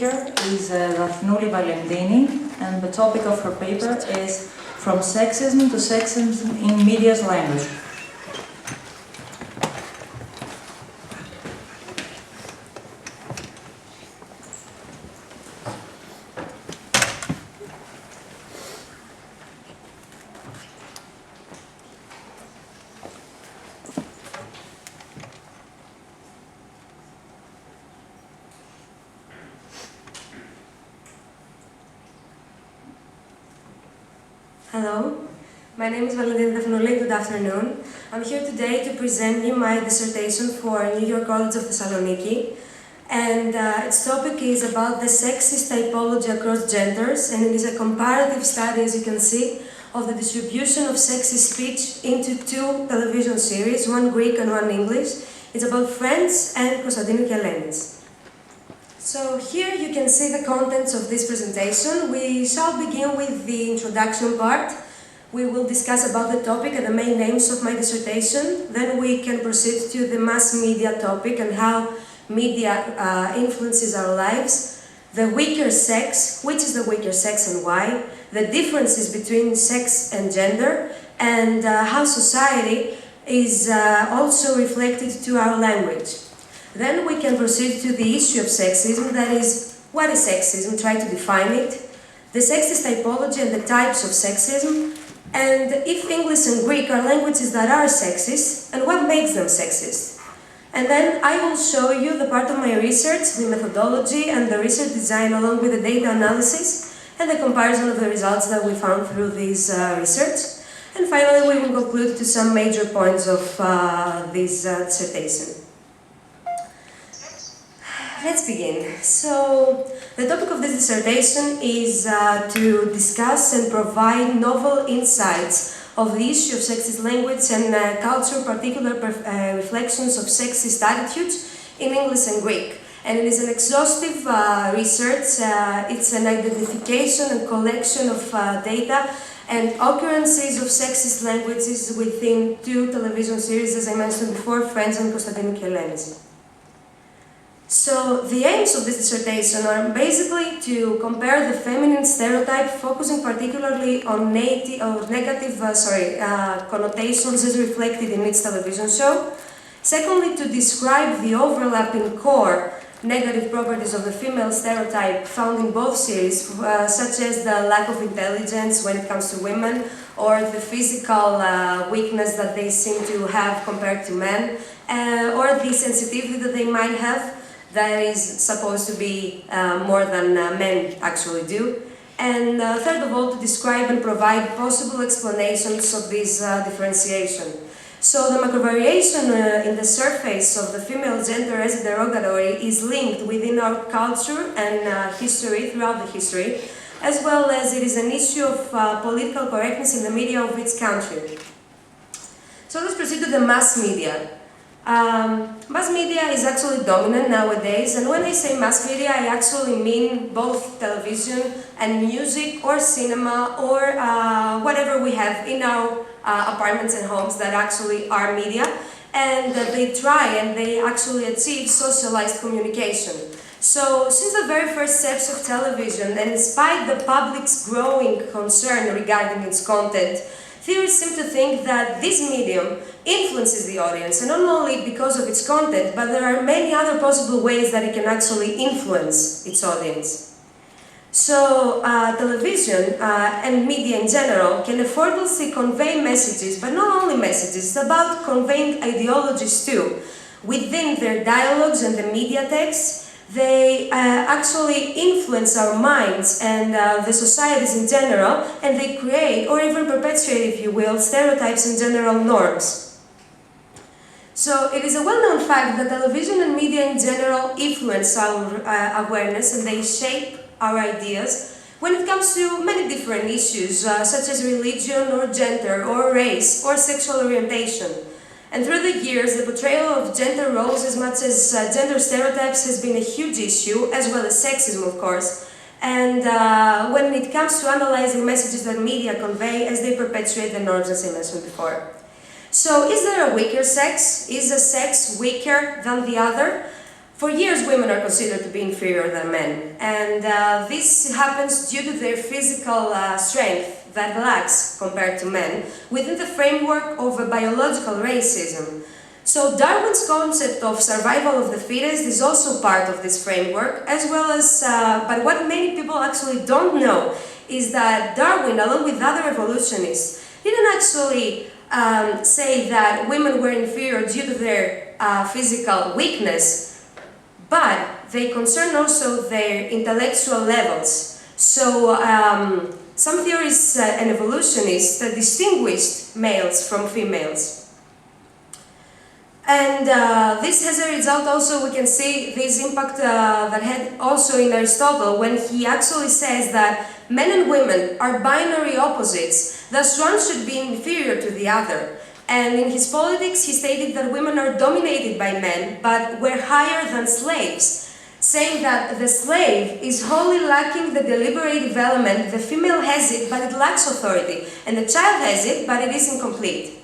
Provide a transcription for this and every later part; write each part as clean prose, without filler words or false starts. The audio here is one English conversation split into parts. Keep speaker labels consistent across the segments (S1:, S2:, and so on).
S1: speaker is Daphnouli Valentini, and the topic of her paper is From Sexism to Sexism in Media's Language.
S2: Hello, my name is Valentina Daphnouli. Good afternoon. I'm here today to present you my dissertation for New York College of Thessaloniki, and its topic is about the sexist typology across genders, and it is a comparative study, as you can see, of the distribution of sexist speech into two television series, one Greek and one English. It's about Friends and Konstantinou και Ελένης. So here you can see the contents of this presentation. We shall begin with the introduction part. We will discuss about the topic and the main aims of my dissertation. Then we can proceed to the mass media topic and how media influences our lives. The weaker sex, which is the weaker sex and why. The differences between sex and gender, and how society is also reflected to our language. Then we can proceed to the issue of sexism, that is, what is sexism, try to define it, the sexist typology and the types of sexism, and if English and Greek are languages that are sexist, and what makes them sexist. And then I will show you the part of my research, the methodology and the research design along with the data analysis and the comparison of the results that we found through this research. And finally we will conclude to some major points of this dissertation. Let's begin. So, the topic of this dissertation is to discuss and provide novel insights of the issue of sexist language and culture, particular reflections of sexist attitudes in English and Greek. And it is an exhaustive research. It's an identification and collection of data and occurrences of sexist languages within two television series, as I mentioned before, Friends and Konstantinou και Ελένης. So, the aims of this dissertation are basically to compare the feminine stereotype, focusing particularly on negative connotations as reflected in each television show. Secondly, to describe the overlapping core negative properties of the female stereotype found in both series, such as the lack of intelligence when it comes to women, or the physical weakness that they seem to have compared to men, or the sensitivity that they might have, that is supposed to be more than men actually do. And third of all, to describe and provide possible explanations of this differentiation. So the macrovariation in the surface of the female gender as derogatory is linked within our culture and history, throughout the history, as well as it is an issue of political correctness in the media of its country. So let's proceed to the mass media. Mass media is actually dominant nowadays, and when I say mass media, I actually mean both television and music or cinema or whatever we have in our apartments and homes that actually are media, and they try and they actually achieve socialized communication. So, since the very first steps of television, and despite the public's growing concern regarding its content, theorists seem to think that this medium influences the audience, and not only because of its content, but there are many other possible ways that it can actually influence its audience. So, television and media in general can effortlessly convey messages, but not only messages, it's about conveying ideologies too. Within their dialogues and the media texts, they actually influence our minds and the societies in general, and they create, or even perpetuate, if you will, stereotypes and general norms. So it is a well-known fact that television and media in general influence our awareness, and they shape our ideas when it comes to many different issues, such as religion or gender or race or sexual orientation. And through the years, the portrayal of gender roles as much as gender stereotypes has been a huge issue, as well as sexism, of course. And when it comes to analyzing messages that media convey as they perpetuate the norms, as I mentioned before. So, is there a weaker sex? Is a sex weaker than the other? For years, women are considered to be inferior than men, and this happens due to their physical strength that lacks compared to men within the framework of a biological racism. So Darwin's concept of survival of the fittest is also part of this framework, as well as, but what many people actually don't know is that Darwin, along with other evolutionists, didn't actually say that women were inferior due to their physical weakness, but they concern also their intellectual levels. So some theorists and evolutionists distinguished males from females. And this has a result also, we can see this impact that had also in Aristotle, when he actually says that men and women are binary opposites, thus one should be inferior to the other. And in his Politics, he stated that women are dominated by men, but were higher than slaves, saying that the slave is wholly lacking the deliberative element, the female has it, but it lacks authority, and the child has it, but it is incomplete.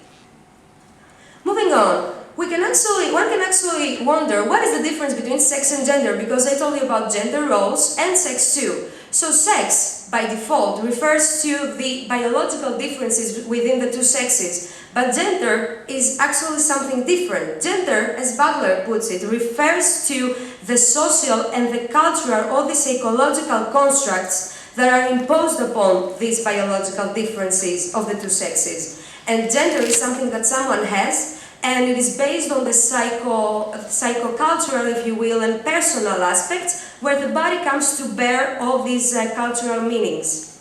S2: Moving on, one can actually wonder what is the difference between sex and gender, because I told you about gender roles and sex too. So sex, by default, refers to the biological differences within the two sexes, but gender is actually something different. Gender, as Butler puts it, refers to the social and the cultural or the psychological constructs that are imposed upon these biological differences of the two sexes. And gender is something that someone has, and it is based on the psychocultural, if you will, and personal aspects, where the body comes to bear all these cultural meanings.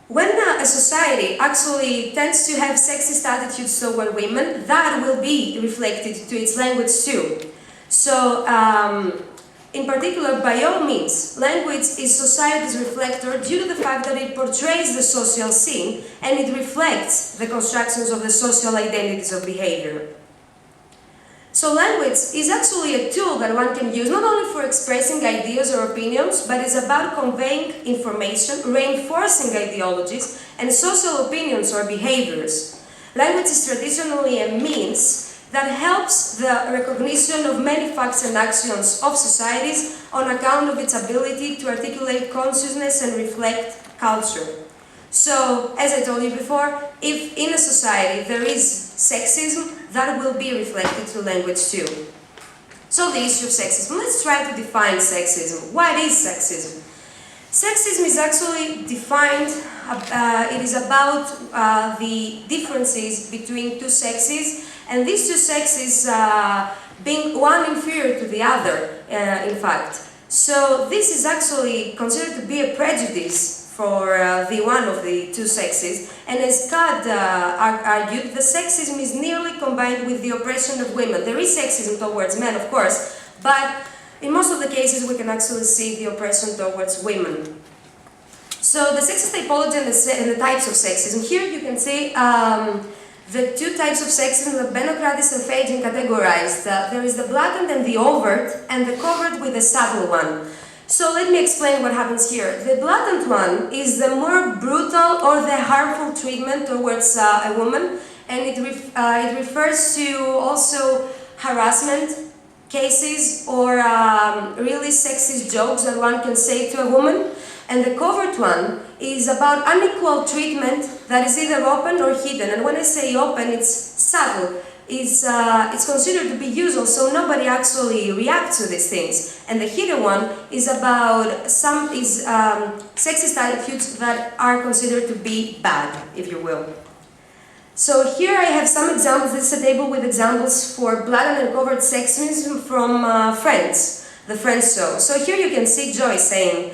S2: When a society actually tends to have sexist attitudes toward women, that will be reflected to its language too. So, in particular, by all means, language is society's reflector due to the fact that it portrays the social scene and it reflects the constructions of the social identities of behavior. So language is actually a tool that one can use not only for expressing ideas or opinions, but it's about conveying information, reinforcing ideologies, and social opinions or behaviors. Language is traditionally a means that helps the recognition of many facts and actions of societies on account of its ability to articulate consciousness and reflect culture. So, as I told you before, if in a society there is sexism, that will be reflected through language too. So the issue of sexism. Let's try to define sexism. What is sexism? Sexism is actually defined, it is about the differences between two sexes, and these two sexes being one inferior to the other, in fact. So this is actually considered to be a prejudice for the one of the two sexes, and as Scott argued, the sexism is nearly combined with the oppression of women. There is sexism towards men, of course, but in most of the cases we can actually see the oppression towards women. So the sexist typology and the types of sexism. Here you can see the two types of sexism that Benokratis and Fagin categorized. There is the blatant and the overt, and the covert with the subtle one. So let me explain what happens here. The blatant one is the more brutal or the harmful treatment towards a woman, and it refers to also harassment cases or really sexist jokes that one can say to a woman. And the covert one is about unequal treatment that is either open or hidden. And when I say open, it's subtle. It's considered to be usual, so nobody actually reacts to these things. And the hidden one is about sexist attitudes that are considered to be bad, if you will. So here I have some examples. This is a table with examples for blatant and covert sexism from Friends, the Friends show. So here you can see Joy saying,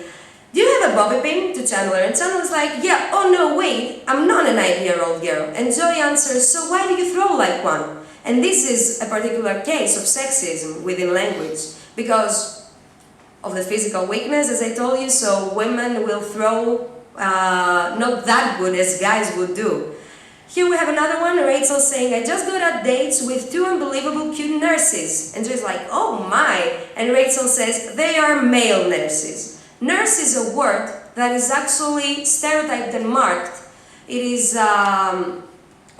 S2: "Do you have a bobby pin?" to Chandler, and Chandler's like, "Yeah, oh no, wait, I'm not a 9-year-old girl." And Joy answers, "So why do you throw like one?" And this is a particular case of sexism within language, because of the physical weakness, as I told you, so women will throw not that good as guys would do. Here we have another one, Rachel saying, "I just got at dates with 2 unbelievable cute nurses." And Joy's like, "Oh my," and Rachel says, "They are male nurses." Nurse is a word that is actually stereotyped and marked. It is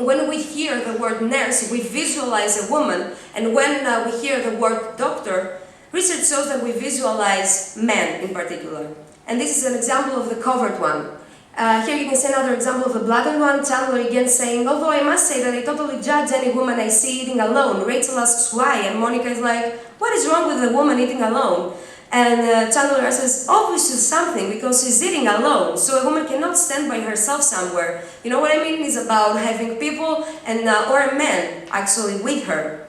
S2: when we hear the word nurse, we visualize a woman, and when we hear the word doctor, research shows that we visualize men in particular. And this is an example of the covered one. Here you can see another example of the blotted one. Chandler again saying, although I must say that I totally judge any woman I see eating alone. Rachel asks why, and Monica is like, what is wrong with the woman eating alone? And Chandler says, obviously something, because she's eating alone, so a woman cannot stand by herself somewhere. You know what I mean? It's about having people and or a man actually with her.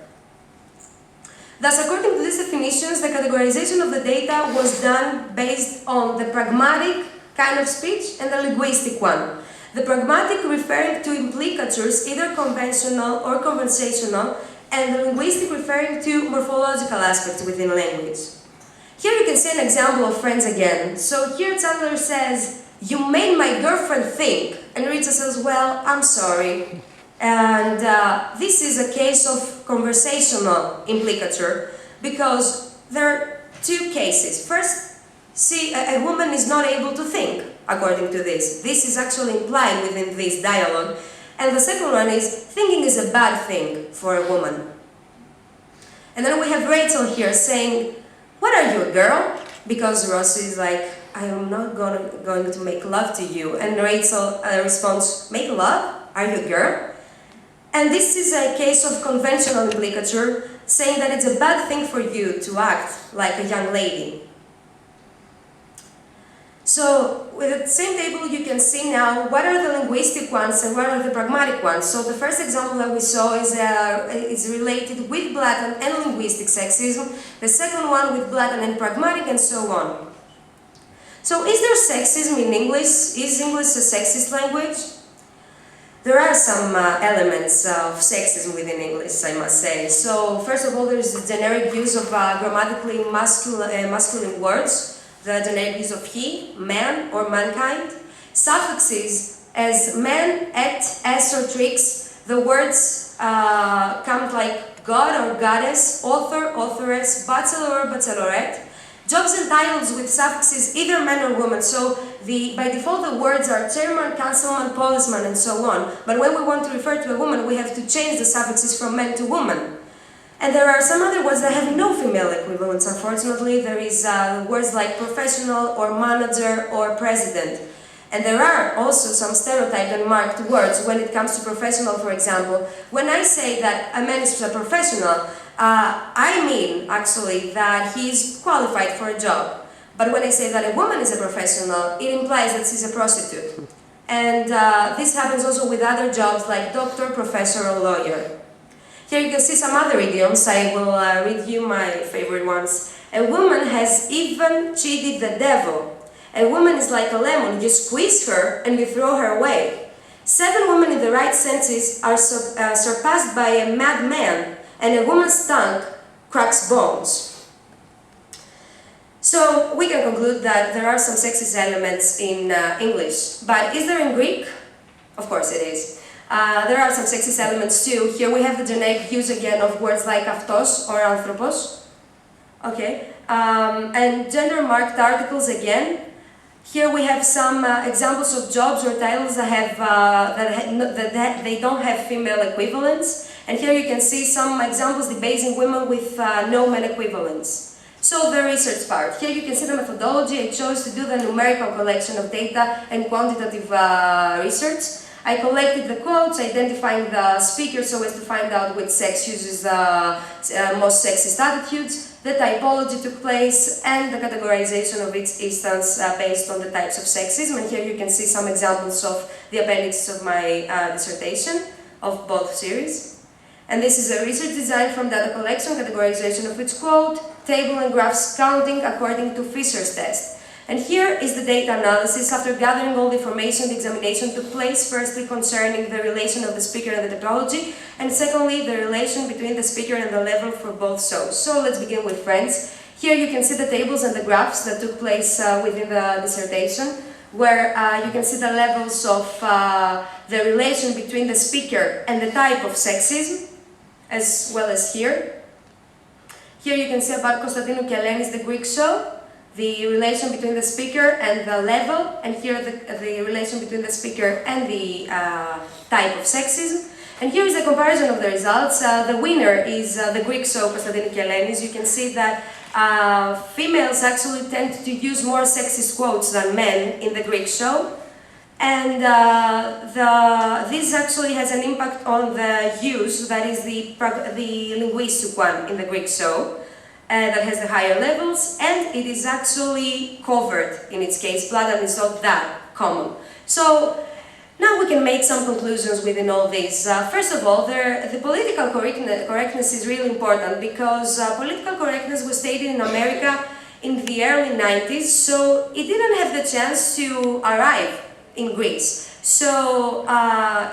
S2: Thus, according to these definitions, the categorization of the data was done based on the pragmatic kind of speech and the linguistic one. The pragmatic referring to implicatures, either conventional or conversational, and the linguistic referring to morphological aspects within language. Here you can see an example of friends again. So here Chandler says, you made my girlfriend think, and Rita says, well, I'm sorry. And this is a case of conversational implicature, because there are two cases. First, see, a woman is not able to think, according to this. This is actually implied within this dialogue. And the second one is, thinking is a bad thing for a woman. And then we have Rachel here saying, what are you, a girl? Because Ross is like, I am not going to make love to you. And Rachel responds, make love? Are you a girl? And this is a case of conventional implicature, saying that it's a bad thing for you to act like a young lady. So, with the same table you can see now what are the linguistic ones and what are the pragmatic ones. So the first example that we saw is related with blatant and linguistic sexism, the second one with blatant and pragmatic, and so on. So is there sexism in English? Is English a sexist language? There are some elements of sexism within English, I must say. So first of all, there is the generic use of grammatically masculine words. The generic use of he, man, or mankind. Suffixes as man, et, s, or tricks. The words come like god or goddess, author, authoress, bachelor or bachelorette. Jobs and titles with suffixes either man or woman. So by default the words are chairman, councilman, policeman, and so on. But when we want to refer to a woman, we have to change the suffixes from man to woman. And there are some other words that have no female equivalents, unfortunately. There is words like professional or manager or president. And there are also some stereotyped and marked words when it comes to professional, for example. When I say that a man is a professional, I mean actually that he is qualified for a job. But when I say that a woman is a professional, it implies that she's a prostitute. And this happens also with other jobs like doctor, professor, or lawyer. Here you can see some other idioms. I will read you my favorite ones. A woman has even cheated the devil. A woman is like a lemon. You squeeze her and you throw her away. 7 women in the right senses are surpassed by a madman, and a woman's tongue cracks bones. So we can conclude that there are some sexist elements in English. But is there in Greek? Of course it is. There are some sexist elements too. Here we have the generic use again of words like avtos or anthropos. Okay. And gender-marked articles again. Here we have some examples of jobs or titles that have they don't have female equivalents. And here you can see some examples debasing women with no male equivalents. So the research part. Here you can see the methodology I chose to do the numerical collection of data and quantitative research. I collected the quotes, identifying the speaker so as to find out which sex uses the most sexist attitudes. The typology took place and the categorization of each instance based on the types of sexism. And here you can see some examples of the appendices of my dissertation of both series. And this is a research design from data collection, categorization of each quote, table and graphs counting according to Fisher's test. And here is the data analysis. After gathering all the information, the examination took place, firstly concerning the relation of the speaker and the typology, and secondly the relation between the speaker and the level for both shows. So let's begin with friends. Here you can see the tables and the graphs that took place within the dissertation, where you can see the levels of the relation between the speaker and the type of sexism, as well as here. Here you can see about Konstantinou και Eleni's The Greek Show, the relation between the speaker and the level, and here the relation between the speaker and the type of sexism. And here is a comparison of the results. The winner is the Greek show Konstantinou και Ελένης. You can see that females actually tend to use more sexist quotes than men in the Greek show. And this actually has an impact on the use, that is the linguistic one in the Greek show, that has the higher levels, and it is actually covered in its case blood and it's not that common. So now we can make some conclusions within all this. First of all, the political correctness is really important because political correctness was stated in America in the early 90s, so it didn't have the chance to arrive in Greece. So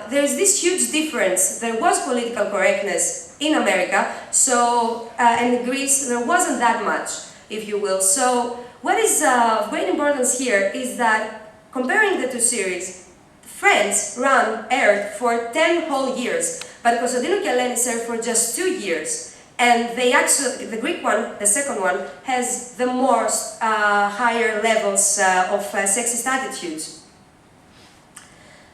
S2: there's this huge difference. There was political correctness in America, so and in Greece there wasn't that much, if you will. So what is of great importance here is that comparing the two series, Friends aired for 10 whole years, but Konstantinou και Ελένης aired for just 2 years. And they actually, the Greek one, the second one, has the most higher levels of sexist attitudes.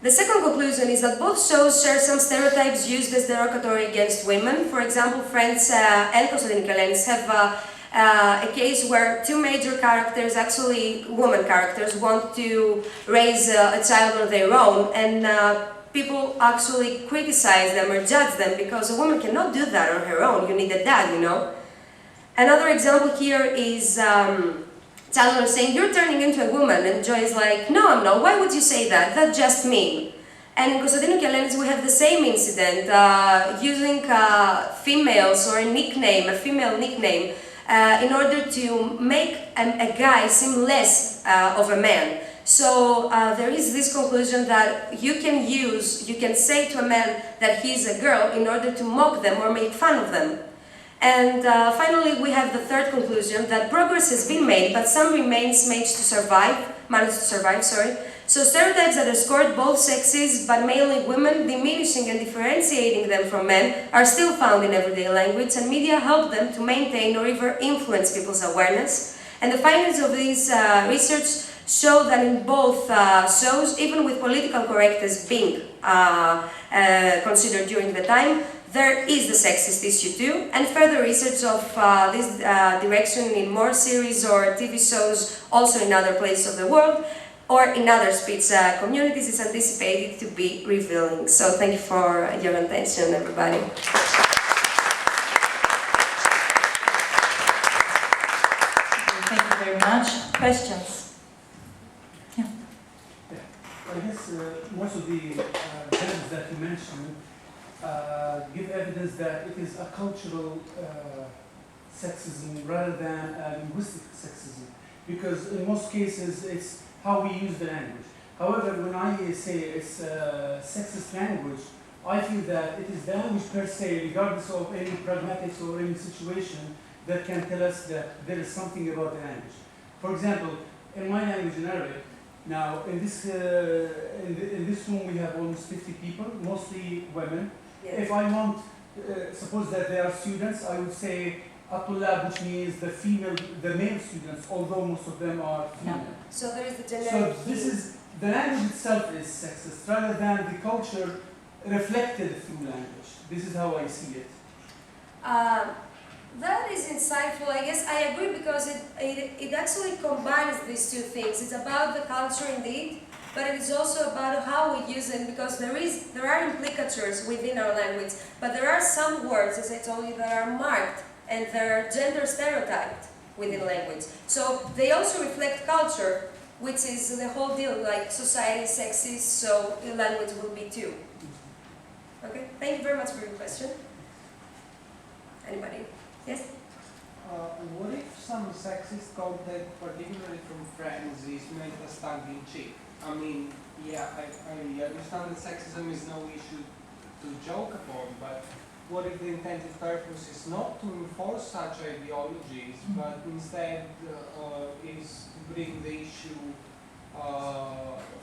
S2: The second conclusion is that both shows share some stereotypes used as derogatory against women. For example, Friends and Konstantinou και Ελένης have a case where two major characters, actually woman characters, want to raise a child on their own, and people actually criticize them or judge them because a woman cannot do that on her own. You need a dad, you know. Another example here is Chandler saying, "You're turning into a woman," and Joy is like, "No, I'm not. Why would you say that? That's just mean." And in Konstantinou και Ελένης we have the same incident, using females or a female nickname, in order to make a guy seem less of a man. So there is this conclusion that you can say to a man that he's a girl in order to mock them or make fun of them. And finally we have the third conclusion, that progress has been made, but some remains managed to survive. So stereotypes that have scored both sexes, but mainly women, diminishing and differentiating them from men, are still found in everyday language, and media help them to maintain or even influence people's awareness. And the findings of this research show that in both shows, even with political correctness being considered during the time, there is the sexist issue too, and further research of this direction in more series or TV shows also in other places of the world or in other speech communities is anticipated to be revealing. So thank you for your attention, everybody.
S1: Thank you very much. Questions?
S3: I guess most of the terms that you mentioned give evidence that it is a cultural sexism rather than a linguistic sexism, because in most cases it's how we use the language. However, when I say it's sexist language, I feel that it is the language per se, regardless of any pragmatics or any situation, that can tell us that there is something about the language. For example, in my language, in Arabic, now in this room we have almost 50 people, mostly women.
S2: Yes.
S3: If I want, suppose that they are students, I would say Atulab, which means the male students, although most of them are female.
S1: Yeah.
S2: So there is the generic.
S3: So this is, the language itself is sexist, rather than the culture reflected through language. This is how I see it.
S2: That is insightful. I guess I agree because it actually combines these two things. It's about the culture indeed, but it is also about how we use it, because there are implicatures within our language, but there are some words, as I told you, that are marked and they're gender stereotyped within language. So they also reflect culture, which is the whole deal, like society is sexist, so language will be too. Okay, thank you very much for your question. Anybody? Yes?
S4: What if some sexist content, particularly from Friends, is meant as tongue-in-cheek? I mean, yeah, I understand that sexism is no issue to joke upon, but what if the intended purpose is not to enforce such ideologies, but instead is to bring the issue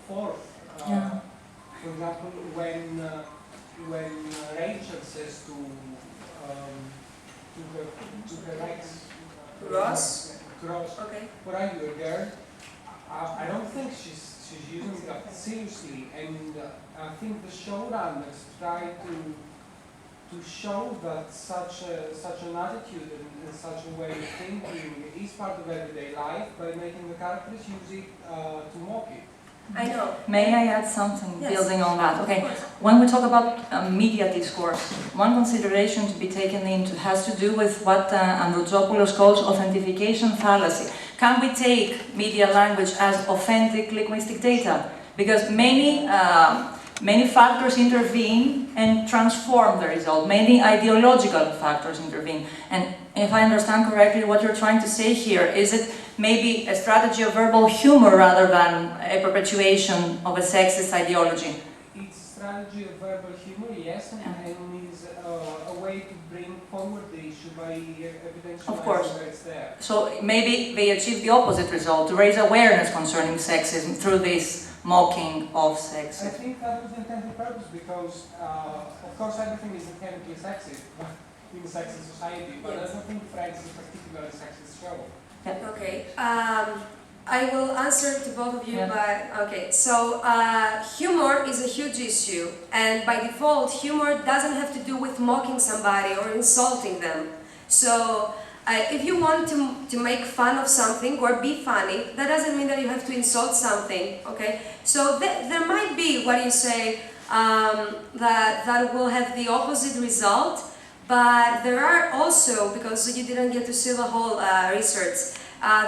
S4: forth?
S1: Yeah.
S4: For example, when Rachel says to her ex,
S2: Ross?
S4: Ross,
S2: Okay.
S4: what are you, a girl? I don't think she's she's using that seriously, and I think the showrunners try to show that such an attitude and such a way of thinking is part of everyday life by making the characters use it to mock it.
S2: I know.
S1: May I add something
S2: Yes.
S1: building on that?
S2: Of
S1: Okay,
S2: course.
S1: when we talk about media discourse, one consideration to be taken into has to do with what Androtsopoulos calls authentication fallacy. Can we take media language as authentic linguistic data? Because many factors intervene and transform the result. Many ideological factors intervene. And if I understand correctly, what you're trying to say here is it maybe a strategy of verbal humor rather than a perpetuation of a sexist ideology?
S4: It's a strategy of verbal humor, yes, and is a way to bring forward the issue by evidentializing that it's there.
S1: So maybe they achieve the opposite result, to raise awareness concerning sexism through this mocking of
S4: I
S1: sexism.
S4: think that was the intended purpose because, of course, everything is inherently sexist in a sexist society, but I don't think Friends is a particularly sexist show.
S2: Okay. I will answer to both of you,
S1: Yeah.
S2: but okay. So humor is a huge issue, and by default, humor doesn't have to do with mocking somebody or insulting them. So if you want to make fun of something or be funny, that doesn't mean that you have to insult something. Okay. So there might be what you say that will have the opposite result, but there are also, because you didn't get to see the whole research.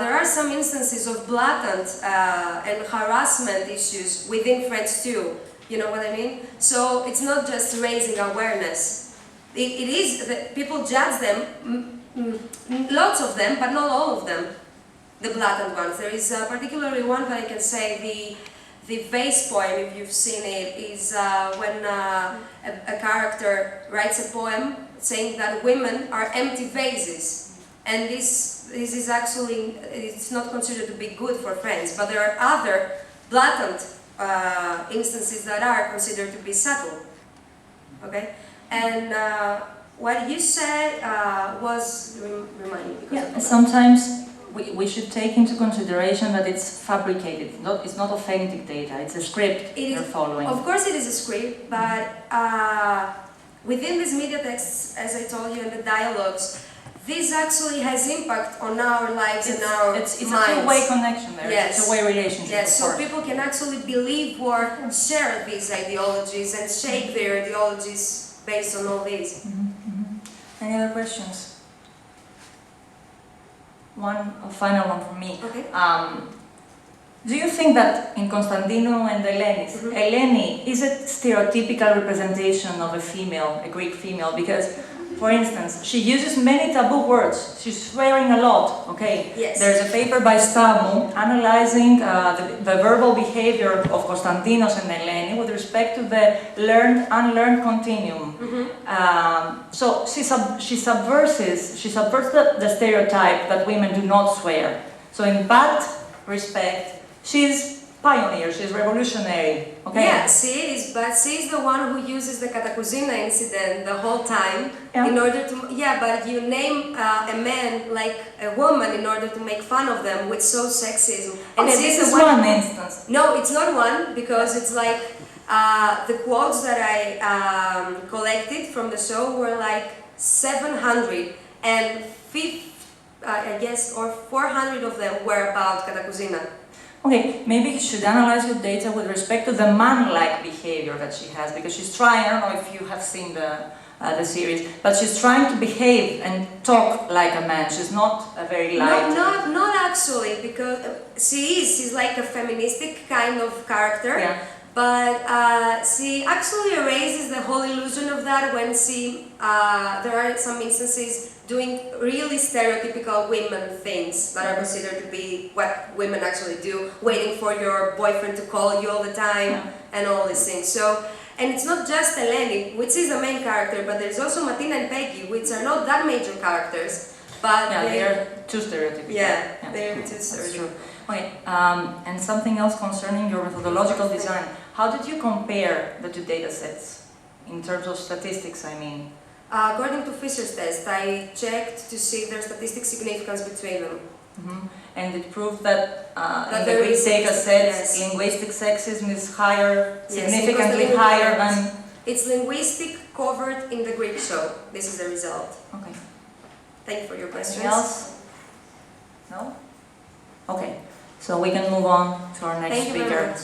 S2: There are some instances of blatant and harassment issues within Friends too. You know what I mean? So it's not just raising awareness. It is that people judge them, lots of them, but not all of them. The blatant ones. There is particularly one that I can say. The vase poem, if you've seen it, is when a character writes a poem saying that women are empty vases, and this is actually, it's not considered to be good for Friends, but there are other blatant instances that are considered to be subtle. Okay, and what you said was, remind me.
S1: Yeah, sometimes we should take into consideration that it's fabricated, it's not authentic data, it's a script you're following.
S2: Of course it is a script, but within these media texts, as I told you, and the dialogues, this actually has impact on our lives and our minds.
S1: It's a two-way connection there,
S2: Yes.
S1: it's a two-way relationship.
S2: Yes,
S1: of
S2: so
S1: course.
S2: people can actually believe or share these ideologies and shape their ideologies based on all these.
S1: Any other questions? A final one from me.
S2: Okay.
S1: Do you think that in Constantino and Eleni, Eleni is a stereotypical representation of a female, a Greek female? Because, for instance, she uses many taboo words. She's swearing a lot, okay?
S2: Yes.
S1: There's a paper by Stamu analyzing the verbal behavior of Konstantinos and Eleni with respect to the learned-unlearned continuum. So she subverts the stereotype that women do not swear. So in that respect, she's pioneer, she's revolutionary, okay?
S2: Yeah, she is, but she's the one who uses the Katakouzina incident the whole time in order to, but you name a man like a woman in order to make fun of them, which shows sexism. And
S1: Okay,
S2: she's
S1: this is
S2: the
S1: one instance.
S2: No, it's not one, because it's like the quotes that I collected from the show were like 700, and I guess, or 400 of them were about Katakouzina.
S1: Okay, maybe you should analyze your data with respect to the man-like behavior that she has, because she's trying, I don't know if you have seen the series, but she's trying to behave and talk like a man. She's not a very light.
S2: No, not actually, because she's like a feministic kind of character.
S1: Yeah.
S2: But she actually erases the whole illusion of that when there are some instances doing really stereotypical women things that are considered to be what women actually do, waiting for your boyfriend to call you all the time and all these things. So, and it's not just Eleni, which is the main character, but there's also Martina and Peggy, which are not that major characters, but
S1: they are too stereotypical.
S2: Yeah, they're too
S1: That's
S2: stereotypical.
S1: true. Okay, and something else concerning your methodological design. How did you compare the two data sets in terms of statistics, I mean?
S2: According to Fisher's test, I checked to see their statistic significance between them.
S1: And it proved that in the
S2: there
S1: Greek
S2: is-
S1: data sets,
S2: yes.
S1: linguistic sexism is higher,
S2: Yes,
S1: significantly
S2: because the
S1: higher
S2: linguistic-
S1: than...
S2: It's linguistic covered in the Greek, so this is the result.
S1: Okay.
S2: Thank you for your questions.
S1: Anything else? No? Okay, so we can move on to our next
S2: Thank you very
S1: speaker.
S2: much.